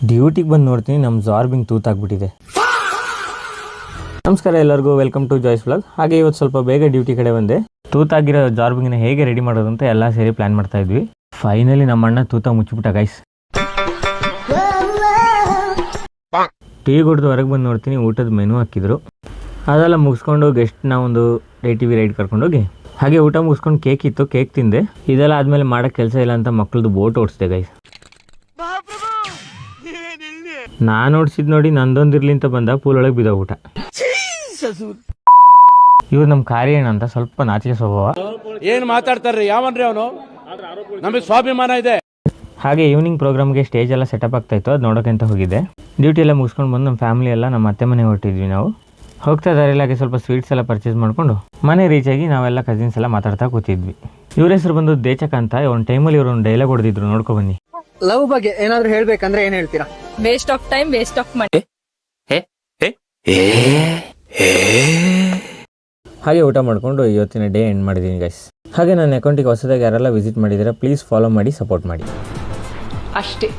ಡ್ಯೂಟಿಗೆ ಬಂದು ನೋಡ್ತೀನಿ ನಮ್ಮ ಜಾರ್ಬಿಂಗ್ ತೂತಾಗ್ಬಿಟ್ಟಿದೆ. ನಮಸ್ಕಾರ ಎಲ್ಲರಿಗೂ, ವೆಲ್ಕಮ್ ಟು ಜಾಯ್ಸ್ ವ್ಲಾಗ್. ಹಾಗೆ ಇವತ್ತು ಸ್ವಲ್ಪ ಬೇಗ ಡ್ಯೂಟಿ ಕಡೆ ಬಂದೆ. ತೂತಾಗಿರೋ ಜಾರ್ಬಿಂಗ್ನ ಹೇಗೆ ರೆಡಿ ಮಾಡೋದು ಅಂತ ಎಲ್ಲ ಸೇರಿ ಪ್ಲಾನ್ ಮಾಡ್ತಾ ಇದ್ವಿ. ಫೈನಲಿ ನಮ್ಮ ಅಣ್ಣ ತೂತ ಮುಚ್ಚಿಬಿಟ್ಟ ಗೈಸ್. ಟೀ ಕುಡಿದು ಹೊರಗೆ ಬಂದು ನೋಡ್ತೀನಿ, ಊಟದ ಮೆನು ಹಾಕಿದ್ರು. ಅದೆಲ್ಲ ಮುಗಿಸ್ಕೊಂಡು ಗೆಸ್ಟ್ನ ಒಂದು ATV ರೈಡ್ ಕರ್ಕೊಂಡೋಗಿ ಹಾಗೆ ಊಟ ಮುಗಿಸ್ಕೊಂಡು ಕೇಕ್ ಇತ್ತು, ಕೇಕ್ ತಿಂದೆ. ಇದೆಲ್ಲ ಆದಮೇಲೆ ಮಾಡೋಕ್ಕೆ ಕೆಲಸ ಇಲ್ಲ ಅಂತ ಮಕ್ಕಳದು ಬೋಟ್ ಓಡಿಸಿದೆ ಗೈಸ್. ನಾನು ಓಡಿಸಿದ್ ನೋಡಿ ನಂದೊಂದಿರ್ಲಿ ಅಂತ ಬಂದ ಪೂಲ್ ಒಳಗೆ ಬಿದ್ದೋಗ್ಬಿಟ್ಟ. ಇವ್ರು ನಮ್ಮ ಕಾರ್ಯಣ್ಣ ಅಂತ ಸ್ವಲ್ಪ ನಾಚಿಕೆ ಸ್ವಭಾವ. ಏನ್ ಮಾತಾಡ್ತಾರ್ರಿ, ಯಾವನ್ರಿ ಅವನು? ನಮಗೆ ಸ್ವಾಭಿಮಾನ ಇದೆ. ಹಾಗೆ ಈವ್ನಿಂಗ್ ಪ್ರೋಗ್ರಾಮ್ಗೆ ಸ್ಟೇಜ್ ಎಲ್ಲ ಸೆಟಪ್ ಆಗ್ತಾ ಇತ್ತು, ಅದು ನೋಡೋಕೆ ಅಂತ ಹೋಗಿದ್ದೆ. ಡ್ಯೂಟಿ ಎಲ್ಲ ಮುಗಿಸ್ಕೊಂಡು ಬಂದು ನಮ್ಮ ಫ್ಯಾಮಿಲಿ ಎಲ್ಲ ನಮ್ಮ ಅತ್ತೆ ಮನೆಗೆ ಹೊರಟಿದ್ವಿ. ನಾವು ಹೋಗ್ತಾ ದಾರಿಲಾಗೆ ಸ್ವಲ್ಪ ಸ್ವೀಟ್ಸ್ ಎಲ್ಲ ಪರ್ಚೇಸ್ ಮಾಡಿಕೊಂಡು ಮನೆ ರೀಚ್ ಆಗಿ ನಾವೆಲ್ಲ ಕಸಿನ್ಸ್ ಎಲ್ಲ ಮಾತಾಡ್ತಾ ಕೂತಿದ್ವಿ. ಇವ್ರ ಹೆಸರು ಬಂದು ದೇಚಕ ಅಂತ. ಒಂದು ಟೈಮಲ್ಲಿ ಇವರು ಒಂದು ಡೈಲಾಗ್ ಹೊಡೆದಿದ್ರು, ನೋಡ್ಕೊ ಬನ್ನಿ. ಲವ್ ಬಗ್ಗೆ ಏನಾದ್ರು ಹೇಳ್ಬೇಕಂದ್ರೆ ಏನ್ ಹೇಳ್ತೀರಾ? Waste of time, waste of money. ಹಾಗೆ ಊಟ ಮಾಡಿಕೊಂಡು ಇವತ್ತಿನ ಡೇ ಎಂಡ್ ಮಾಡಿದ್ದೀನಿ ಗೈಸ್. ಹಾಗೆ ನನ್ನ ಅಕೌಂಟಿಗೆ ಹೊಸದಾಗಿ ಯಾರೆಲ್ಲ ವಿಸಿಟ್ ಮಾಡಿದ್ದೀರಾ ಪ್ಲೀಸ್ ಫಾಲೋ ಮಾಡಿ, ಸಪೋರ್ಟ್ ಮಾಡಿ ಅಷ್ಟೇ.